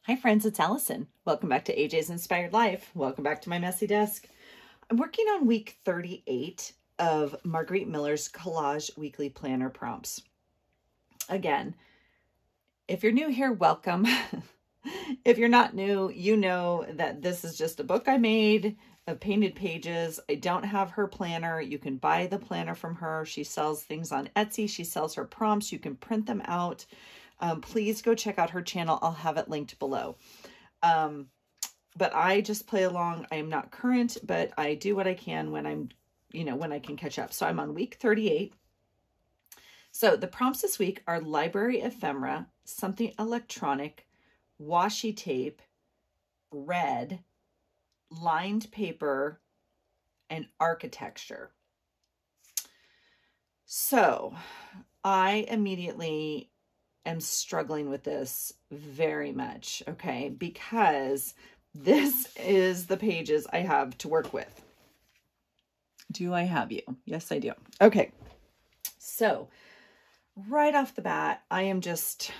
Hi friends, it's Allison. Welcome back to AJ's Inspired Life. Welcome back to my messy desk. I'm working on week 38 of Margarete Miller's Collage Weekly Planner Prompts. Again, if you're new here, welcome. If you're not new, you know that this is just a book I made of painted pages. I don't have her planner. You can buy the planner from her. She sells things on Etsy. She sells her prompts. You can print them out. Please go check out her channel. I'll have it linked below. But I just play along. I am not current, but I do what I can when I'm, when I can catch up. So I'm on week 38. So the prompts this week are library ephemera, something electronic, washi tape, red, lined paper, and architecture. So I immediately am struggling with this very much, okay? Because this is the pages I have to work with. Do I have you? Yes, I do. Okay. So right off the bat, I am just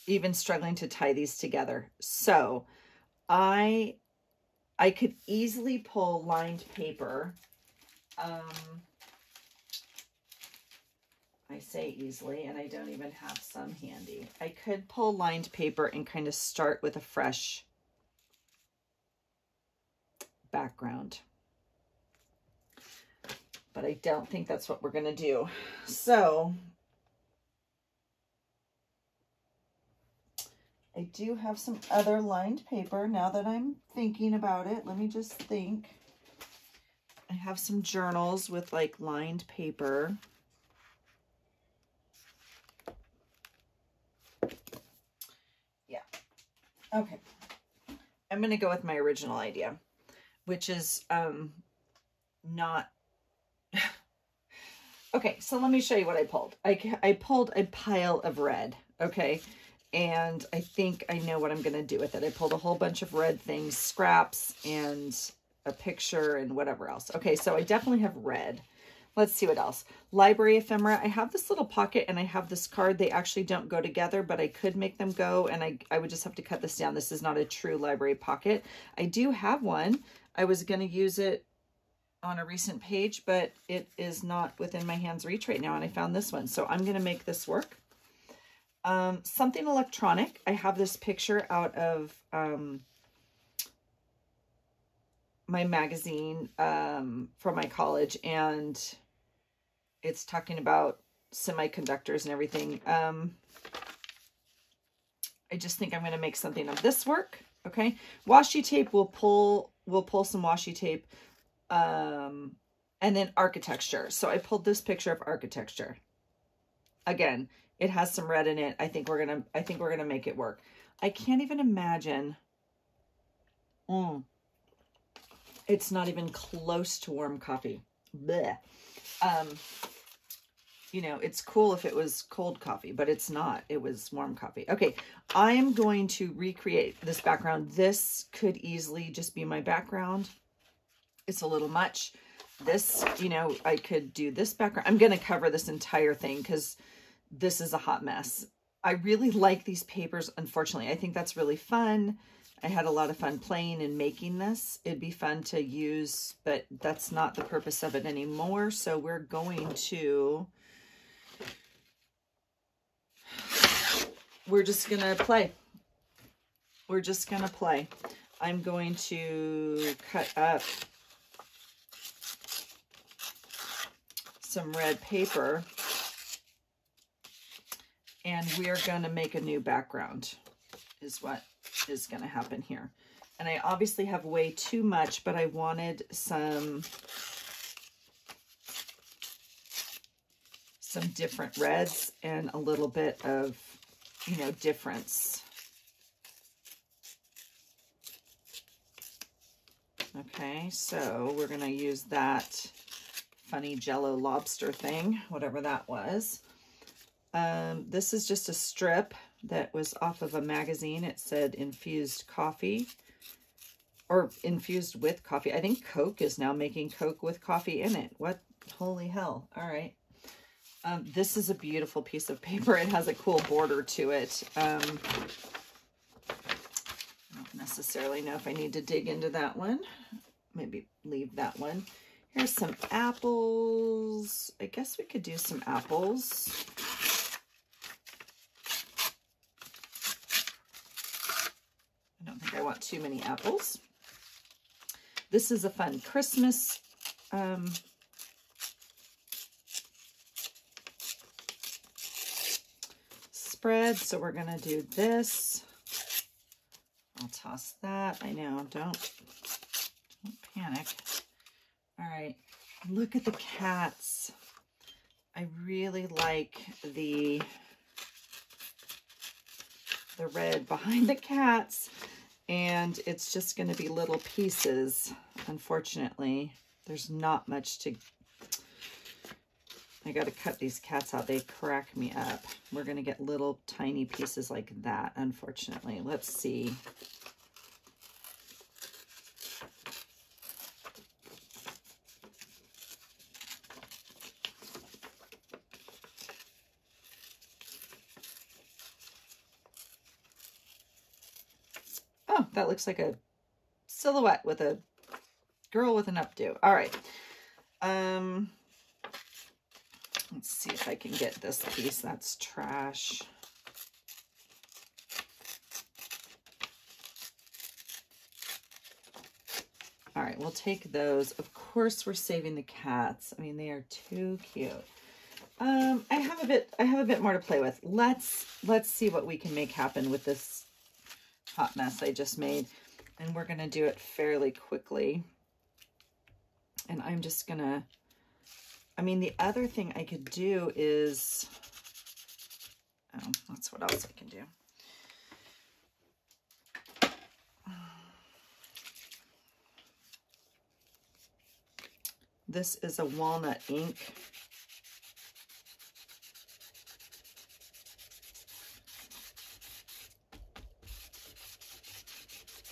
even struggling to tie these together. So I could easily pull lined paper. I say easily, and I don't even have some handy. I could pull lined paper and kind of start with a fresh background. But I don't think that's what we're going to do. So I do have some other lined paper now that I'm thinking about it. Let me just think. I have some journals with like lined paper. Okay, I'm going to go with my original idea, which is not... Okay, so let me show you what I pulled. I pulled a pile of red, okay? And I think I know what I'm going to do with it. I pulled a whole bunch of red things, scraps, and a picture, and whatever else. Okay, so I definitely have red. Let's see what else. Library ephemera. I have this little pocket and I have this card. They actually don't go together, but I could make them go, and I would just have to cut this down. This is not a true library pocket. I do have one. I was going to use it on a recent page, but it is not within my hand's reach right now, and I found this one. So I'm going to make this work. Something electronic. I have this picture out of my magazine from my college, and it's talking about semiconductors and everything. I just think I'm going to make something of this work. Okay. Washi tape, we'll pull some washi tape. And then architecture. So I pulled this picture of architecture. Again, it has some red in it. I think we're going to make it work. I can't even imagine. It's not even close to warm coffee. Blech. It's cool if it was cold coffee, but it's not. It was warm coffee. Okay, I am going to recreate this background. This could easily just be my background. It's a little much. This, I could do this background. I'm going to cover this entire thing because this is a hot mess. I really like these papers, unfortunately. I think that's really fun. I had a lot of fun playing and making this. It'd be fun to use, but that's not the purpose of it anymore. So we're going to... We're just going to play. We're just going to play. I'm going to cut up some red paper, and we are going to make a new background is what is going to happen here. And I obviously have way too much, but I wanted some different reds and a little bit of, difference. Okay, so we're going to use that funny Jello lobster thing, whatever that was. This is just a strip that was off of a magazine. It said infused coffee, or infused with coffee. I think Coke is now making Coke with coffee in it. What? Holy hell. All right. This is a beautiful piece of paper. It has a cool border to it. necessarily know if I need to dig into that one. Maybe leave that one. Here's some apples. I guess we could do some apples. I don't think I want too many apples. This is a fun Christmas spread, so we're gonna do this. I'll toss that. I know, don't panic. All right, look at the cats. I really like the red behind the cats, and it's just going to be little pieces. Unfortunately, there's not much to, I got to cut these cats out. They crack me up. We're going to get little tiny pieces like that, unfortunately. Let's see. Oh, that looks like a silhouette with a girl with an updo. All right. Let's see if I can get this piece. That's trash. All right, we'll take those. Of course, we're saving the cats. I mean, they are too cute. I have a bit more to play with. Let's see what we can make happen with this hot mess I just made. And we're going to do it fairly quickly. And I'm just going to, I mean, the other thing I could do is, oh, that's what else I can do. This is a walnut ink.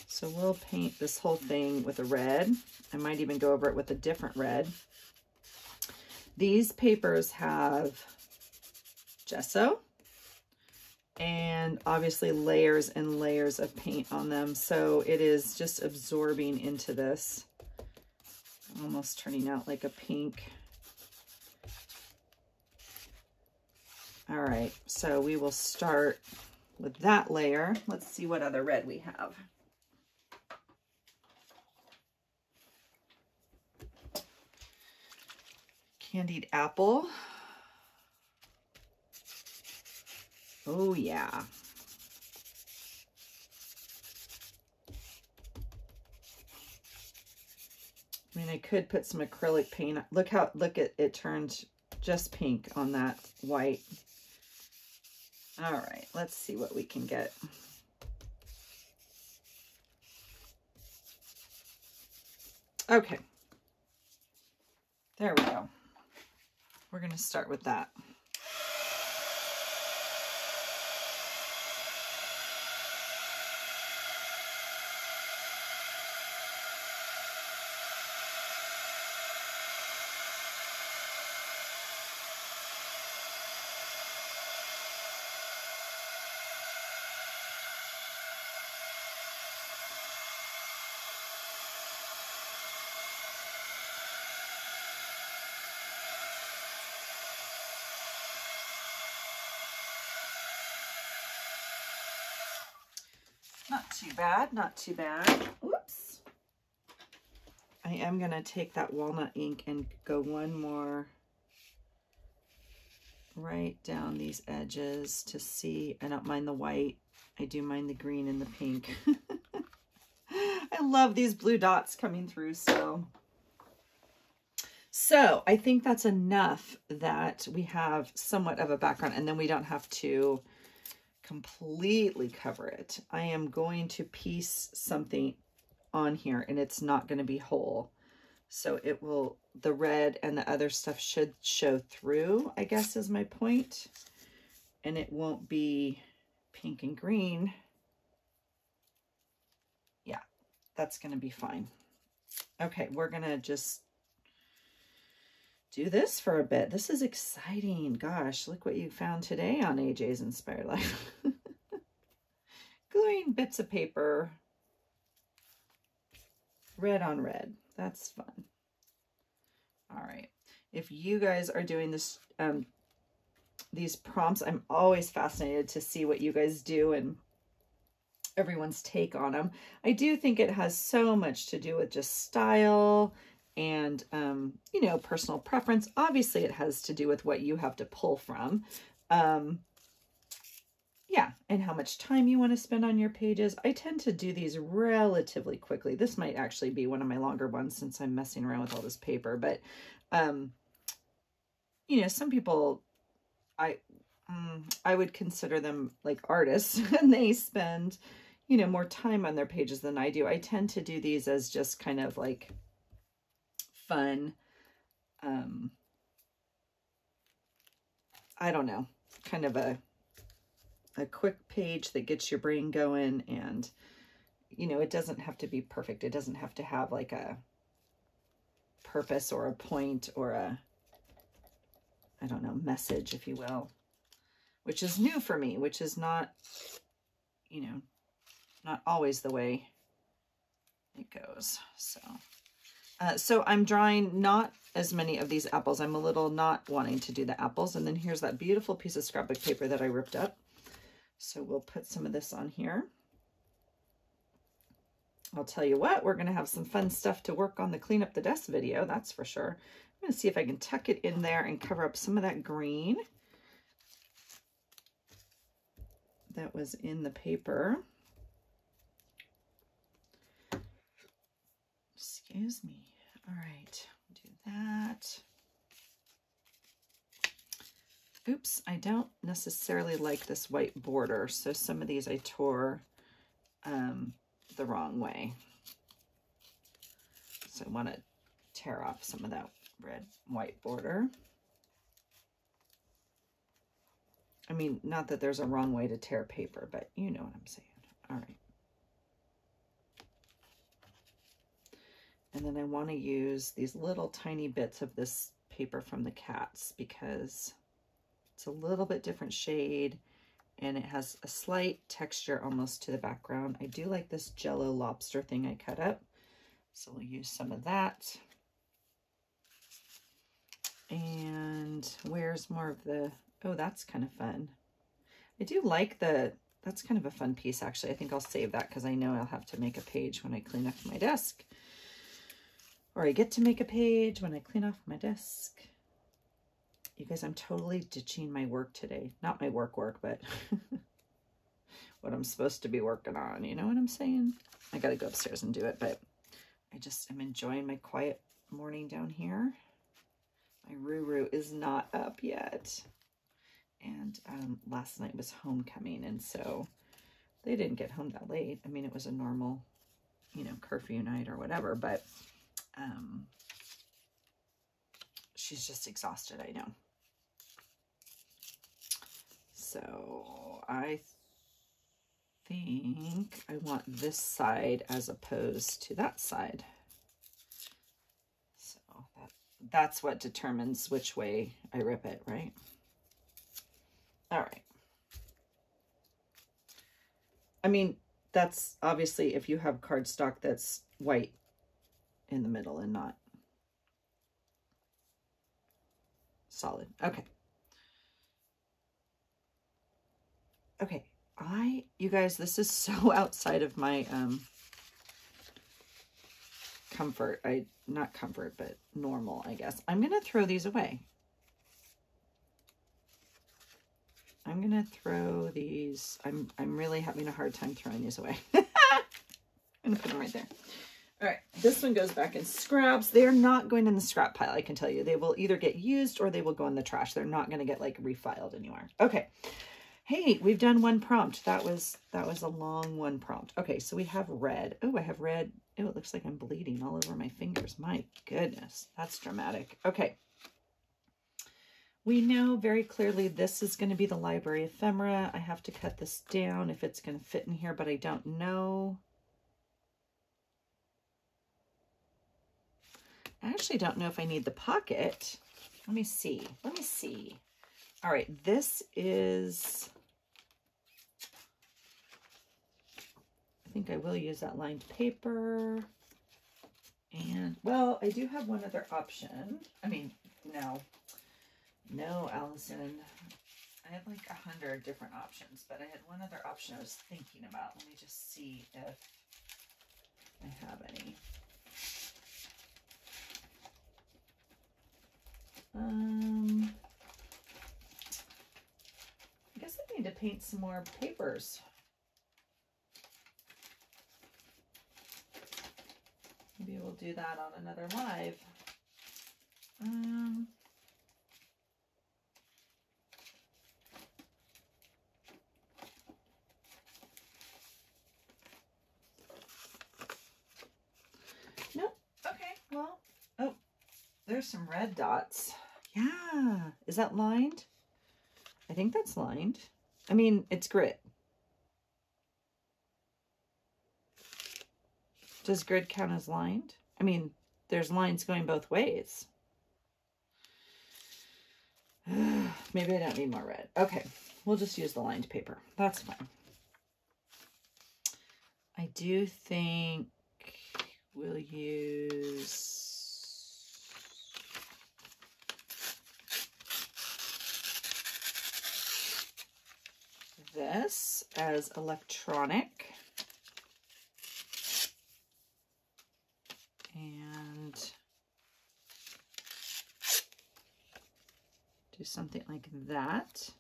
So we'll paint this whole thing with a red. I might even go over it with a different red. These papers have gesso and obviously layers and layers of paint on them. So it is just absorbing into this, almost turning out like a pink. All right, so we will start with that layer. Let's see what other red we have. Candied apple. Oh yeah. I mean, I could put some acrylic paint. Look at it turned just pink on that white. All right, let's see what we can get. Okay. There we go. We're going to start with that. Not too bad, not too bad. Whoops. I am going to take that walnut ink and go one more right down these edges to see. I don't mind the white. I do mind the green and the pink. I love these blue dots coming through still. So I think that's enough that we have somewhat of a background, and then we don't have to completely cover it. I am going to piece something on here and it's not going to be whole. So it will, the red and the other stuff should show through, I guess is my point. And it won't be pink and green. Yeah, that's going to be fine. Okay, we're going to just do this for a bit. This is exciting. Gosh, look what you found today on AJ's Inspired Life. Gluing bits of paper Red on red. That's fun. All right. If you guys are doing this, these prompts, I'm always fascinated to see what you guys do and everyone's take on them. I do think it has so much to do with just style and, you know, personal preference. Obviously, it has to do with what you have to pull from. Yeah, and how much time you want to spend on your pages. I tend to do these relatively quickly. This might actually be one of my longer ones since I'm messing around with all this paper. But, you know, some people, I would consider them like artists, and they spend, you know, more time on their pages than I do. I tend to do these as just kind of like fun, I don't know, kind of a quick page that gets your brain going. And, you know, it doesn't have to be perfect. It doesn't have to have like a purpose or a point or a, I don't know, message, if you will, which is new for me, which is not, you know, not always the way it goes. So I'm drawing not as many of these apples. I'm a little not wanting to do the apples. And then here's that beautiful piece of scrapbook paper that I ripped up. So we'll put some of this on here. I'll tell you what, we're going to have some fun stuff to work on the clean up the desk video, that's for sure. I'm going to see if I can tuck it in there and cover up some of that green that was in the paper. Excuse me. All right, do that. Oops, I don't necessarily like this white border, so some of these I tore the wrong way. So I want to tear off some of that red white border. I mean, not that there's a wrong way to tear paper, but you know what I'm saying. All right. And then I want to use these little tiny bits of this paper from the cats because it's a little bit different shade and it has a slight texture almost to the background. I do like this Jello lobster thing I cut up, so we'll use some of that. And where's more of the, oh, that's kind of fun. I do like that's kind of a fun piece actually. I think I'll save that because I know I'll have to make a page when I clean up my desk. Or I get to make a page when I clean off my desk. You guys, I'm totally ditching my work today. Not my work, but what I'm supposed to be working on. You know what I'm saying? I got to go upstairs and do it, but I just am enjoying my quiet morning down here. My Ruru is not up yet. And last night was homecoming, and so they didn't get home that late. I mean, it was a normal, you know, curfew night or whatever, but she's just exhausted, I know. So I think I want this side as opposed to that side. So that's what determines which way I rip it, right? All right. I mean, that's obviously if you have cardstock that's white in the middle and not solid. Okay. Okay. You guys, this is so outside of my comfort. Not comfort, but normal, I guess. I'm going to throw these away. I'm going to throw these. I'm really having a hard time throwing these away. I'm going to put them right there. All right, this one goes back in scraps. They're not going in the scrap pile, I can tell you. They will either get used or they will go in the trash. They're not going to get like refiled anywhere. Okay. Hey, we've done one prompt. That was a long one prompt. Okay, so we have red. Oh, I have red. Oh, it looks like I'm bleeding all over my fingers. My goodness, that's dramatic. Okay. We know very clearly this is going to be the library ephemera. I have to cut this down if it's going to fit in here, but I don't know. I actually don't know if I need the pocket. Let me see. Let me see. All right, this is, I think I will use that lined paper. Well, I do have one other option. I mean, no, Allison. I had like 100 different options, but I had one other option I was thinking about. Let me just see if I have any. I guess I need to paint some more papers. Maybe we'll do that on another live. Nope. Okay, well, oh, there's some red dots. Yeah, is that lined? I think that's lined. I mean, it's grit. Does grid count as lined? I mean, there's lines going both ways. Maybe I don't need more red. Okay, we'll just use the lined paper. That's fine. I do think we'll use this as electronic. And do something like that.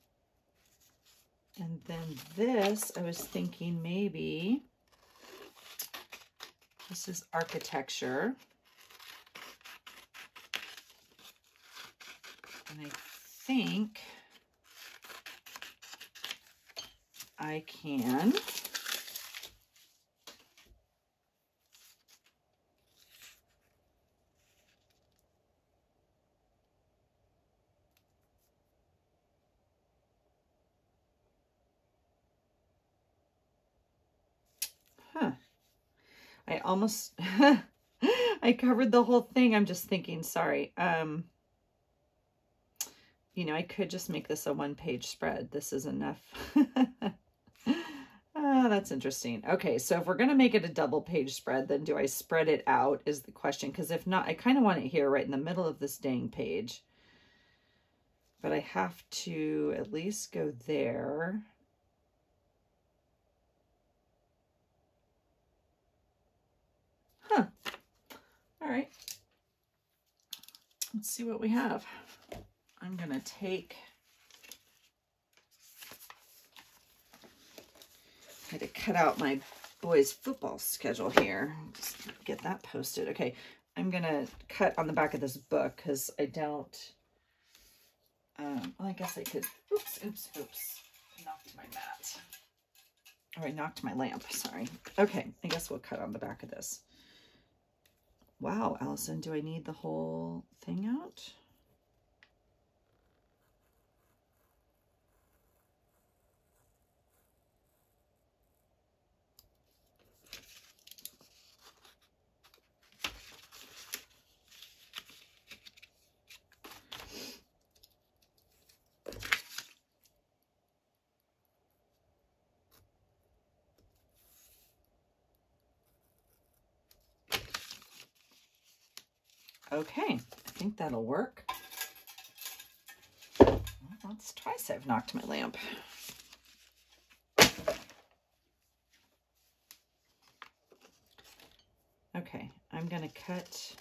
And then this, I was thinking maybe this is architecture. And I think I can I almost I covered the whole thing. I'm just thinking, sorry. You know, I could just make this a one-page spread. This is enough. That's interesting. Okay, so if we're going to make it a double-page spread, then do I spread it out is the question. Because if not, I kind of want it here right in the middle of this dang page. But I have to at least go there. Huh. All right. Let's see what we have. I'm going to take, I had to cut out my boys' football schedule here. Just get that posted. Okay, I'm going to cut on the back of this book because I don't, well, I guess I could, oops, I knocked my mat. Oh, I knocked my lamp, sorry. Okay, I guess we'll cut on the back of this. Wow, Allison, do I need the whole thing out? Okay, I think that'll work. Well, that's twice I've knocked my lamp. Okay, I'm going to cut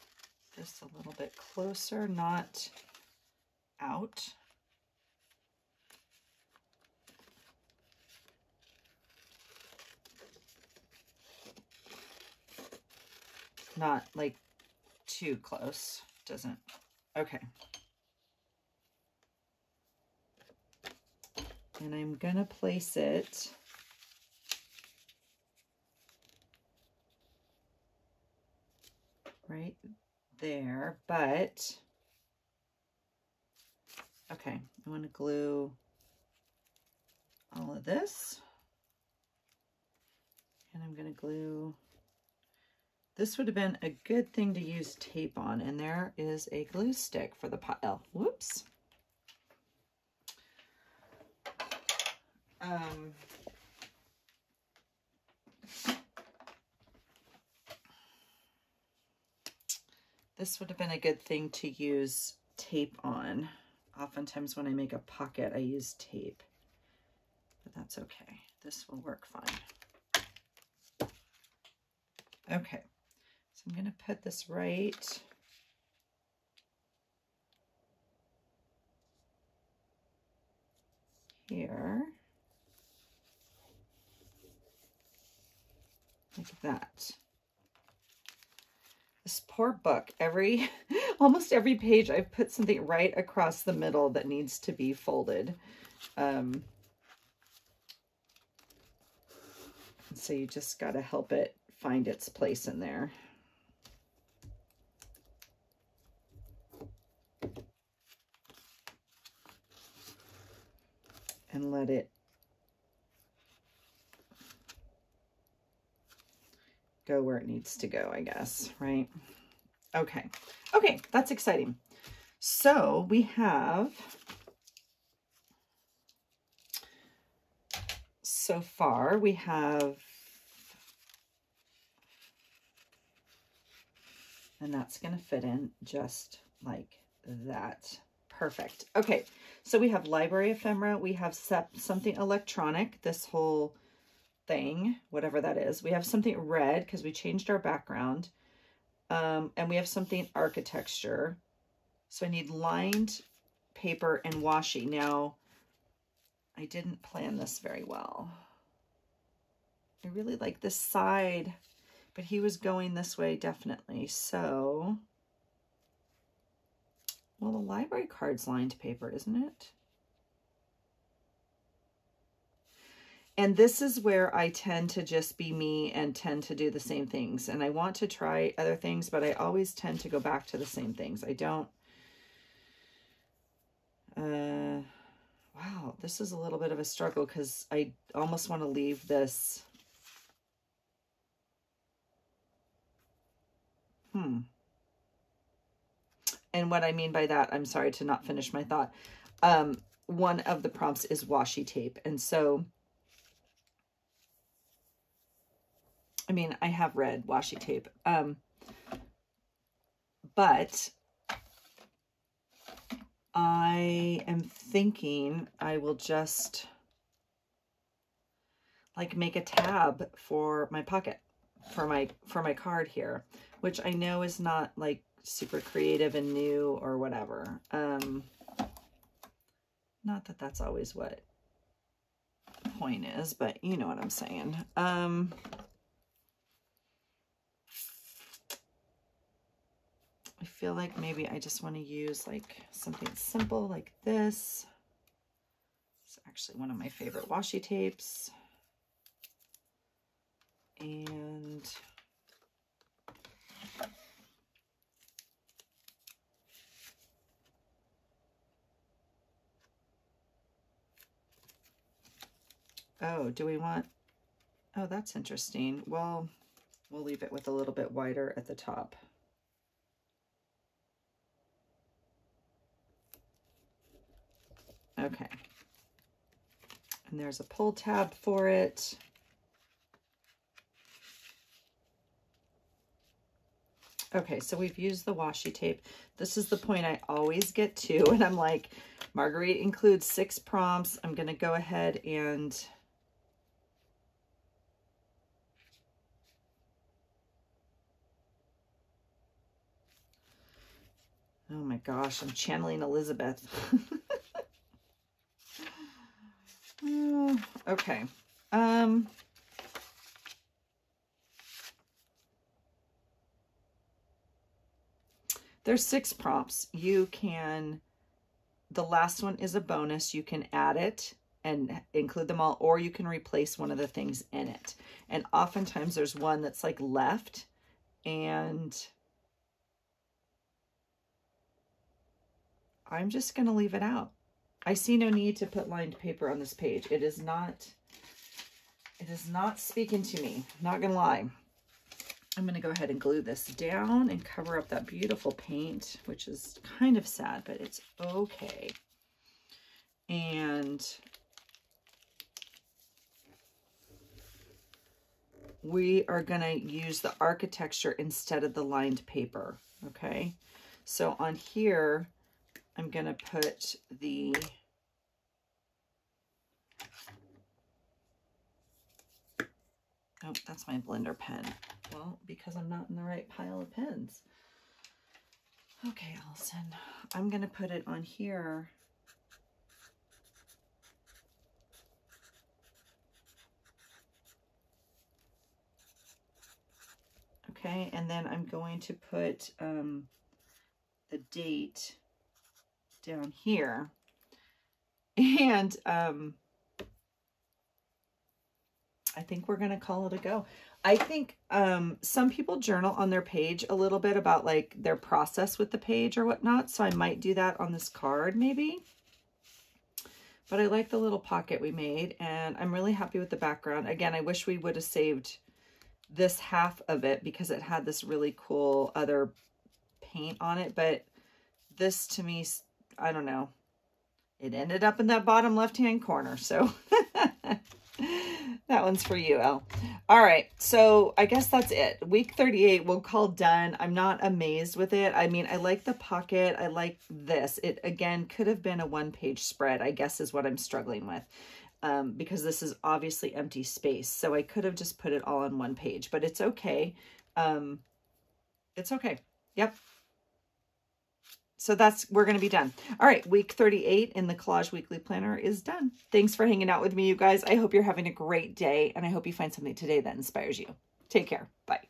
this a little bit closer, not out. Not like too close, doesn't, okay. And I'm gonna place it right there, but, okay, I wanna glue all of this, and I'm gonna glue. This would have been a good thing to use tape on, and there is a glue stick for the pile. Whoops. This would have been a good thing to use tape on. Oftentimes when I make a pocket, I use tape, but that's okay. This will work fine. Okay, so I'm going to put this right here, like that. This poor book, almost every page I've put something right across the middle that needs to be folded. So you just got to help it find its place in there. And let it go where it needs to go, I guess, right? Okay. Okay, that's exciting. So we have, so far we have, and that's going to fit in just like that. Perfect. Okay, so we have library ephemera. We have something electronic, this whole thing, whatever that is. We have something red because we changed our background. And we have something architecture. So I need lined paper and washi. Now, I didn't plan this very well. I really like this side, but he was going this way definitely. So, well, the library card's lined paper, isn't it? And this is where I tend to just be me and tend to do the same things. And I want to try other things, but I always tend to go back to the same things. I don't, wow, this is a little bit of a struggle because I almost want to leave this. And what I mean by that, I'm sorry to not finish my thought. One of the prompts is washi tape. And so, I mean, I have red washi tape, but I am thinking I will just like make a tab for my pocket, for my card here, which I know is not like super creative and new or whatever. Not that that's always what the point is, but you know what I'm saying. I feel like maybe I just want to use like something simple like this. It's actually one of my favorite washi tapes. And oh, do we want, oh, that's interesting. Well, we'll leave it with a little bit wider at the top. Okay. And there's a pull tab for it. Okay, so we've used the washi tape. This is the point I always get to, and I'm like, Margarete includes 6 prompts. I'm going to go ahead and oh my gosh, I'm channeling Elizabeth. Oh, okay. There's 6 prompts. You can, the last one is a bonus. You can add it and include them all, or you can replace one of the things in it. And oftentimes there's one that's like left, and I'm just going to leave it out. I see no need to put lined paper on this page. It is not speaking to me. Not going to lie. I'm going to go ahead and glue this down and cover up that beautiful paint, which is kind of sad, but it's okay. And we are going to use the architecture instead of the lined paper. Okay, so on here, I'm going to put the oh, that's my blender pen. Well, because I'm not in the right pile of pens. Okay, Allison, I'm going to put it on here. Okay, and then I'm going to put the date down here. And I think we're going to call it a go. I think some people journal on their page a little bit about like their process with the page or whatnot. So I might do that on this card maybe. But I like the little pocket we made, and I'm really happy with the background. Again, I wish we would have saved this half of it because it had this really cool other paint on it. But this to me, I don't know. It ended up in that bottom left-hand corner. So that one's for you, Elle. All right. So I guess that's it. Week 38 we'll call done. I'm not amazed with it. I mean, I like the pocket. I like this. It, again, could have been a one-page spread, I guess is what I'm struggling with. Because this is obviously empty space. So I could have just put it all on one page, but it's okay. It's okay. Yep. So we're going to be done. All right. Week 38 in the Collage Weekly Planner is done. Thanks for hanging out with me, you guys. I hope you're having a great day, and I hope you find something today that inspires you. Take care. Bye.